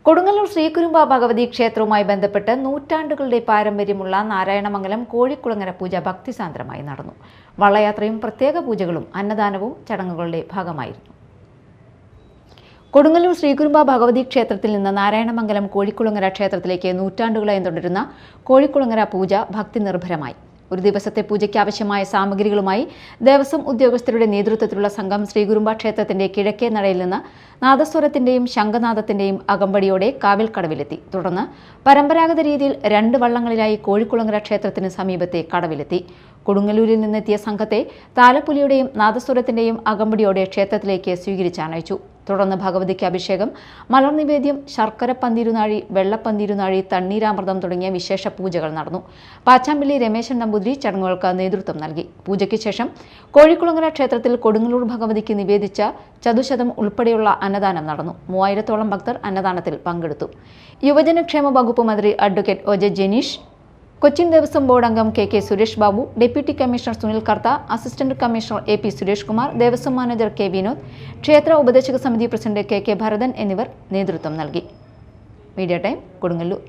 കൊടുങ്ങല്ലൂർ ശ്രീകുരുമ്പ ഭഗവതി ക്ഷേത്രവുമായി ബന്ധപ്പെട്ട് നൂറ്റാണ്ടുകളുടെ പാരമ്പര്യമുള്ള നാരായണമംഗലം കോഴിക്കുളങ്ങര പൂജ ഭക്തിസാന്ദ്രമായി നടന്നു. വള്ളയാത്രയും പ്രത്യേക പൂജകളും അന്നദാനവും ചടങ്ങുകളുടെ ഭാഗമായിരുന്നു. കൊടുങ്ങല്ലൂർ ശ്രീകുരുമ്പ ഭഗവതി ക്ഷേത്രത്തിൽ നിന്ന് നാരായണമംഗലം കോഴിക്കുളങ്ങര ക്ഷേത്രത്തിലേക്ക് നൂറ്റാണ്ടുകളായി തുടരുന്ന കോഴിക്കുളങ്ങര പൂജ ഭക്തി നിർഭരമായി. ഒരു ദിവസത്തെ പൂജയ്ക്ക് ആവശ്യമായ സാമഗ്രികളുമായി ദേവസ്വം ഉദ്യോഗസ്ഥരുടെ നേതൃത്വത്തിലുള്ള സംഘം ശ്രീകുരുമ്പ ക്ഷേത്രത്തിന്റെ കിഴക്കേ നടയിൽ നിന്ന് നാദസ്വരത്തിന്റെയും ശംഖനാദത്തിന്റെയും അകമ്പടിയോടെ കാവിൽക്കടവിലെത്തി. തുടർന്ന് പരമ്പരാഗത രീതിയിൽ 2 വള്ളങ്ങളിലായി കോഴിക്കുളങ്ങര ക്ഷേത്രത്തിന് സമീപത്തെ കടവിലെത്തി. കൊടുങ്ങല്ലൂരിൽ നിന്നെത്തിയ സംഘത്തെ താലപ്പൊലിയുടെയും നാദസ്വരത്തിന്റെയും അകമ്പടിയോടെ ക്ഷേത്രത്തിലേക്ക് സ്വീകരിച്ചാനയിച്ചു. തുടർന്ന് ഭഗവതിക്ക് അഭിഷേകം, മലർനിവേദ്യം, ശർക്കര പന്തീരുനാഴി, വെള്ളപ്പന്തീരുനാഴി, തണ്ണീരാമൃതം തുടങ്ങിയ വിശേഷ പൂജകൾ നടന്നു. പാച്ചാമ്പിള്ളി രമേശൻ നമ്പൂതിരി ചടങ്ങുകൾക്ക് നേതൃത്വം നൽകി. പൂജയ്ക്ക് ശേഷം കോഴിക്കുളങ്ങര ക്ഷേത്രത്തിൽ കൊടുങ്ങല്ലൂർ ഭഗവതിക്ക് നിവേദിച്ച ചതുശതം ഉൾപ്പെടെയുള്ള അന്നദാനം നടന്നു. 3000-ഓളം ഭക്തർ അന്നദാനത്തിൽ പങ്കെടുത്തു. യുവജനക്ഷേമ വകുപ്പ് മന്ത്രി advocate O J Janeesh, Cochin Devaswom board അംഗം K Suresh Babu, deputy commissioner Sunil Kartha, assistant commissioner A Suresh Kumar, Devaswom manager K Vinod, ക്ഷേത്ര ഉപദേശക സമിതി പ്രസിഡന്റ് കെ ഭരതൻ എന്നിവർ നേതൃത്വം നൽകി. Media time, Kodungallur.